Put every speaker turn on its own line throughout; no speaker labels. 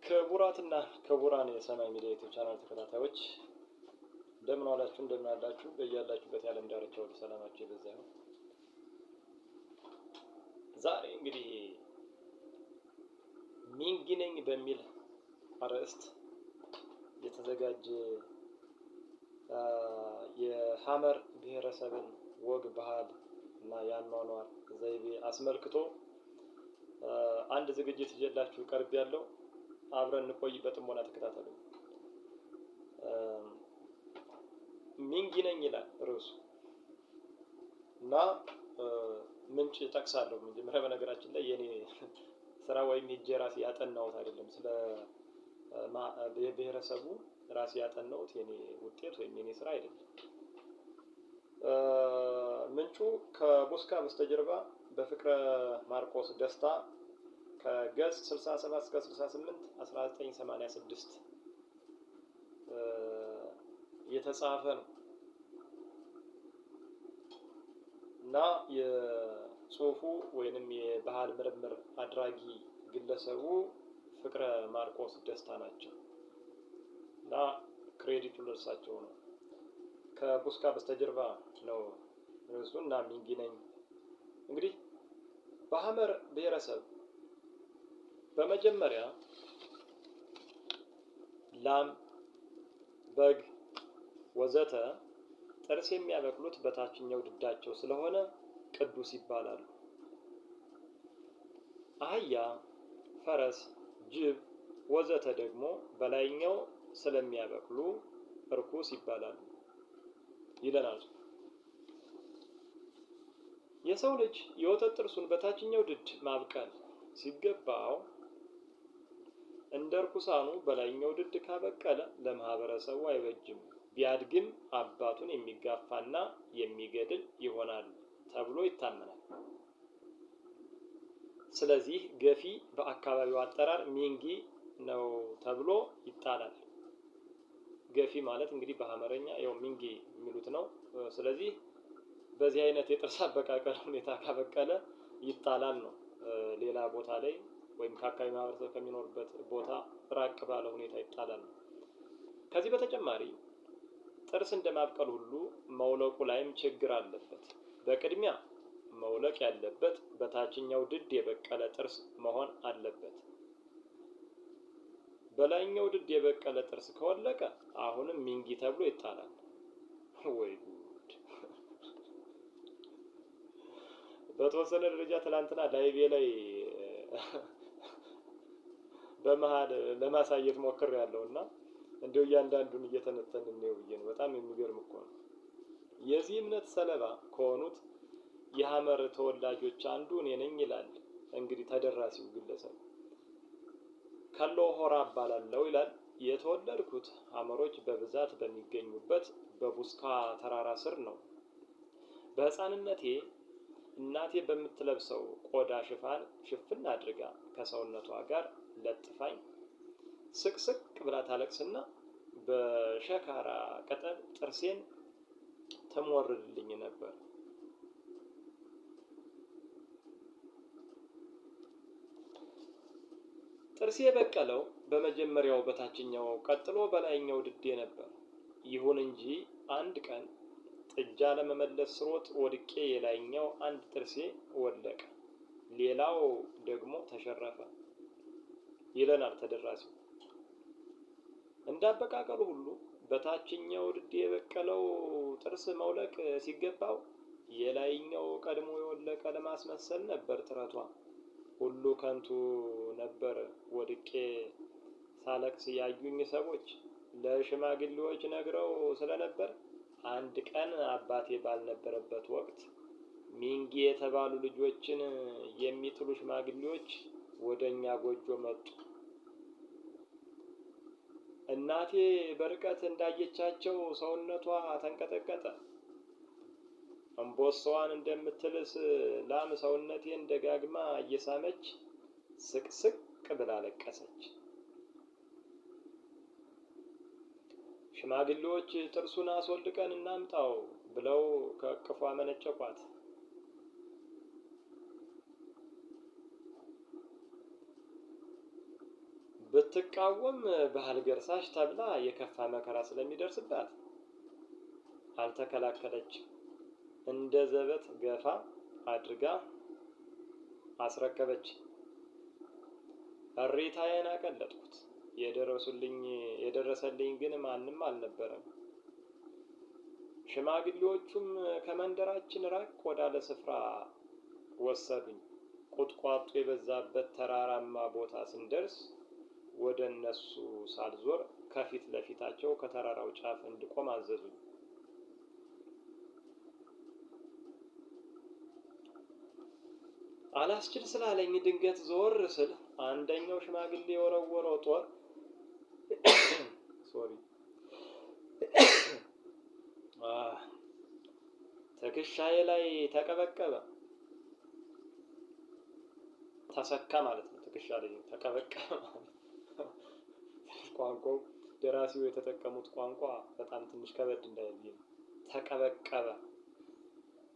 ክቡራትና ክቡራን የሰማይ ሚዲያ ዩቲዩብ ቻናል ተከታታዮች እንደምን ዋላችሁ፣ እንደምን አላችሁ? በያላችሁበት የዓለም ዳርቻ ሁሉ ሰላማችሁ ይብዛ ነው። ዛሬ እንግዲህ ሚንጊ ነኝ በሚል አርዕስት የተዘጋጀ የሐመር ብሔረሰብን ወግ፣ ባህል እና የአኗኗር ዘይቤ አስመልክቶ አንድ ዝግጅት ይዤላችሁ ቀርብ ያለው አብረን እንቆይ፣ በጥሞና ተከታተሉ። ሚንጊ ነኝ ይላል ርዕሱ እና ምንጭ ጠቅሳለሁ። መጀመሪያ በነገራችን ላይ የኔ ስራ ወይም ሄጄ ራሴ ያጠናሁት አይደለም። ስለ ብሔረሰቡ ራሴ ያጠናሁት የኔ ውጤት ወይም የኔ ስራ አይደለም። ምንጩ ከቡስካ በስተጀርባ በፍቅረ ማርቆስ ደስታ ከገጽ 67 እስከ 68 1986 የተጻፈ ነው እና የጽሁፉ ወይንም የባህል ምርምር አድራጊ ግለሰቡ ፍቅረ ማርቆስ ደስታ ናቸው እና ክሬዲቱ ለእርሳቸው ነው። ከቡስካ በስተጀርባ ነው ርዕሱ እና ሚንጊ ነኝ። እንግዲህ በሐመር ብሔረሰብ በመጀመሪያ ላም፣ በግ ወዘተ ጥርስ የሚያበቅሉት በታችኛው ድዳቸው ስለሆነ ቅዱስ ይባላሉ። አህያ፣ ፈረስ፣ ጅብ ወዘተ ደግሞ በላይኛው ስለሚያበቅሉ እርኩስ ይባላሉ ይለናል። የሰው ልጅ የወተት ጥርሱን በታችኛው ድድ ማብቀል ሲገባው እንደ እርኩሳኑ በላይኛው ድድ ካበቀለ ለማህበረሰቡ አይበጅም፣ ቢያድግም አባቱን የሚጋፋና የሚገድል ይሆናል ተብሎ ይታመናል። ስለዚህ ገፊ በአካባቢው አጠራር ሚንጊ ነው ተብሎ ይጣላል። ገፊ ማለት እንግዲህ በሐመረኛ ያው ሚንጊ የሚሉት ነው። ስለዚህ በዚህ አይነት የጥርስ አበቃቀል ሁኔታ ካበቀለ ይጣላል ነው። ሌላ ቦታ ላይ ወይም ከአካባቢ ማህበረሰብ ከሚኖርበት ቦታ ራቅ ባለ ሁኔታ ይጣላል ነው። ከዚህ በተጨማሪ ጥርስ እንደማብቀል ሁሉ መውለቁ ላይም ችግር አለበት። በቅድሚያ መውለቅ ያለበት በታችኛው ድድ የበቀለ ጥርስ መሆን አለበት። በላይኛው ድድ የበቀለ ጥርስ ከወለቀ አሁንም ሚንጊ ተብሎ ይጣላል። ወይ ጉድ! በተወሰነ ደረጃ ትላንትና ላይቬ ላይ በመሃል ለማሳየት ሞክሬያለሁ እና እንደው እያንዳንዱን እየተነተንን ነው ብዬ ነው። በጣም የሚገርም እኮ ነው። የዚህ እምነት ሰለባ ከሆኑት የሐመር ተወላጆች አንዱ እኔ ነኝ ይላል እንግዲህ ተደራሲው ግለሰብ። ከሎ ሆራ እባላለሁ ይላል። የተወለድኩት ሐመሮች በብዛት በሚገኙበት በቡስካ ተራራ ስር ነው። በሕፃንነቴ እናቴ በምትለብሰው ቆዳ ሽፍን አድርጋ ከሰውነቷ ጋር ለጥፋኝ ስቅስቅ ብላ ታለቅስና በሸካራ ቅጠል ጥርሴን ትሞርድልኝ ነበር። ጥርሴ የበቀለው በመጀመሪያው በታችኛው ቀጥሎ በላይኛው ድዴ ነበር። ይሁን እንጂ አንድ ቀን ጥጃ ለመመለስ ስሮጥ ወድቄ የላይኛው አንድ ጥርሴ ወለቀ፣ ሌላው ደግሞ ተሸረፈ ይለናል ተደራሲው። እንዳበቃቀሉ ሁሉ በታችኛው ድድ የበቀለው ጥርስ መውለቅ ሲገባው የላይኛው ቀድሞ የወለቀ ለማስመሰል ነበር ጥረቷ። ሁሉ ከንቱ ነበር። ወድቄ ሳለቅስ ያዩኝ ሰዎች ለሽማግሌዎች ነግረው ስለነበር አንድ ቀን አባቴ ባልነበረበት ወቅት ሚንጊ የተባሉ ልጆችን የሚጥሉ ሽማግሌዎች ወደኛ ጎጆ መጡ። እናቴ በርቀት እንዳየቻቸው ሰውነቷ ተንቀጠቀጠ። እምቦሳዋን እንደምትልስ ላም ሰውነቴን ደጋግማ እየሳመች ስቅስቅ ብላ ለቀሰች። ሽማግሌዎች ጥርሱን አስወልቀን እናምጣው ብለው ከእቅፏ መነጨቋት። ብትቃወም ባህል ገርሳሽ ተብላ የከፋ መከራ ስለሚደርስባት አልተከላከለችም። እንደ ዘበት ገፋ አድርጋ አስረከበች። እሪታዬን አቀለጥኩት። የደረሰልኝ ግን ማንም አልነበረም። ሽማግሌዎቹም ከመንደራችን ራቅ ወዳለ ስፍራ ወሰዱኝ። ቁጥቋጦ የበዛበት ተራራማ ቦታ ስንደርስ ወደ እነሱ ሳልዞር ከፊት ለፊታቸው ከተራራው ጫፍ እንድቆም አዘዙኝ። አላስችል ስላለኝ ድንገት ዞር ስል አንደኛው ሽማግሌ የወረወረው ጦር ትከሻዬ ላይ ተቀበቀበ። ተሰካ ማለት ነው። ትከሻ ላይ ተቀበቀበ ማለት ቋንቋው ደራሲው የተጠቀሙት ቋንቋ በጣም ትንሽ ከበድ እንዳይል ተቀበቀበ።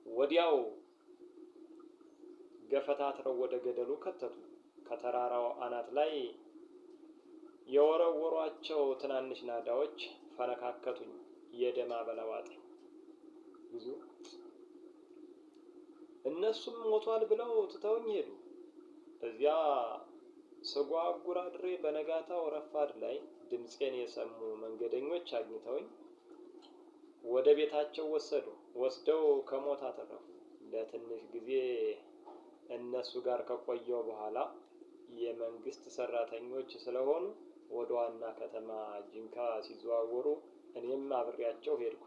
ወዲያው ገፈታትረው ወደ ገደሉ ከተቱ። ከተራራው አናት ላይ የወረወሯቸው ትናንሽ ናዳዎች ፈነካከቱኝ። የደም አበላ ዋጠኝ። ብዙ እነሱም ሞቷል ብለው ትተውኝ ሄዱ። እዚያ ስጓጉር አድሬ በነጋታው ረፋድ ላይ ድምፄን የሰሙ መንገደኞች አግኝተውኝ ወደ ቤታቸው ወስደው ከሞት አተረፉ። ለትንሽ ጊዜ እነሱ ጋር ከቆየው በኋላ የመንግስት ሰራተኞች ስለሆኑ ወደ ዋና ከተማ ጂንካ ሲዘዋወሩ እኔም አብሬያቸው ሄድኩ።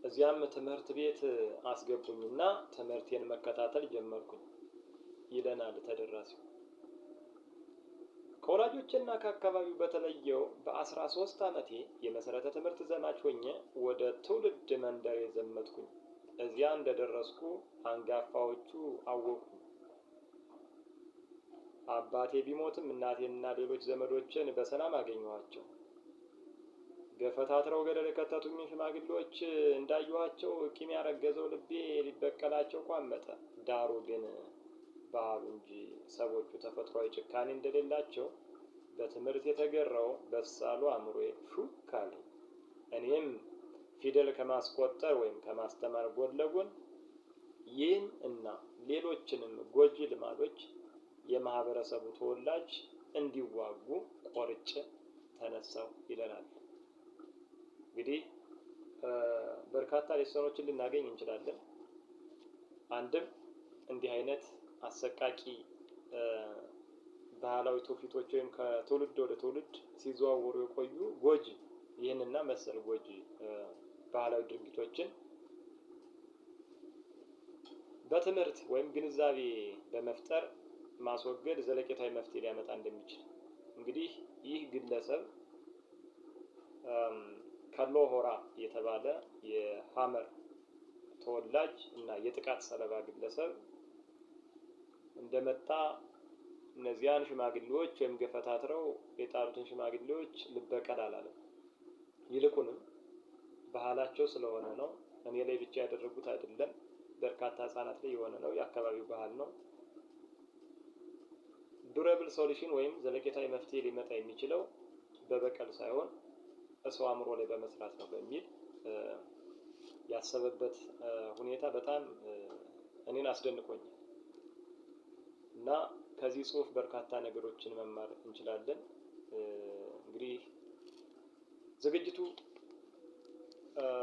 እዚያም ትምህርት ቤት አስገቡኝና ትምህርቴን መከታተል ጀመርኩኝ ይለናል ተደራሲው። ከወላጆቼና ከአካባቢው በተለየው በ13 ዓመቴ የመሰረተ ትምህርት ዘማች ሆኜ ወደ ትውልድ መንደር ዘመትኩኝ። እዚያ እንደደረስኩ አንጋፋዎቹ አወቁኝ። አባቴ ቢሞትም እናቴንና ሌሎች ዘመዶችን በሰላም አገኘኋቸው። ገፈታትረው ገደል የከተቱኝ ሽማግሌዎች እንዳየኋቸው ቂም ያረገዘው ልቤ ሊበቀላቸው ቋመጠ። ዳሩ ግን ባህሉ እንጂ ሰዎቹ ተፈጥሯዊ ጭካኔ እንደሌላቸው በትምህርት የተገራው በሳሉ አእምሮዬ ሹክ አለኝ። እኔም ፊደል ከማስቆጠር ወይም ከማስተማር ጎን ለጎን ይህን እና ሌሎችንም ጎጂ ልማዶች የማህበረሰቡ ተወላጅ እንዲዋጉ ቆርጬ ተነሳው ይለናል። እንግዲህ በርካታ ሌሰኖችን ልናገኝ እንችላለን። አንድም እንዲህ አይነት አሰቃቂ ባህላዊ ትውፊቶች ወይም ከትውልድ ወደ ትውልድ ሲዘዋወሩ የቆዩ ጎጂ ይህንና መሰል ጎጂ ባህላዊ ድርጊቶችን በትምህርት ወይም ግንዛቤ በመፍጠር ማስወገድ ዘለቄታዊ መፍትሄ ሊያመጣ እንደሚችል እንግዲህ ይህ ግለሰብ ከሎ ሆራ የተባለ የሐመር ተወላጅ እና የጥቃት ሰለባ ግለሰብ እንደመጣ እነዚያን ሽማግሌዎች ወይም ገፈታትረው የጣሉትን ሽማግሌዎች ልበቀል አላለም። ይልቁንም ባህላቸው ስለሆነ ነው፣ እኔ ላይ ብቻ ያደረጉት አይደለም፣ በርካታ ህጻናት ላይ የሆነ ነው፣ የአካባቢው ባህል ነው። ዱረብል ሶሉሽን ወይም ዘለቄታዊ መፍትሄ ሊመጣ የሚችለው በበቀል ሳይሆን ሰው አእምሮ ላይ በመስራት ነው በሚል ያሰበበት ሁኔታ በጣም እኔን አስደንቆኛል። እና ከዚህ ጽሁፍ በርካታ ነገሮችን መማር እንችላለን። እንግዲህ ዝግጅቱ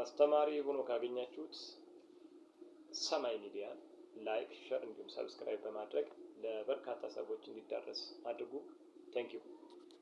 አስተማሪ ሆኖ ካገኛችሁት ሰማይ ሚዲያ ላይክ፣ ሼር እንዲሁም ሰብስክራይብ በማድረግ ለበርካታ ሰዎች እንዲዳረስ አድርጉ። ቴንክ ዩ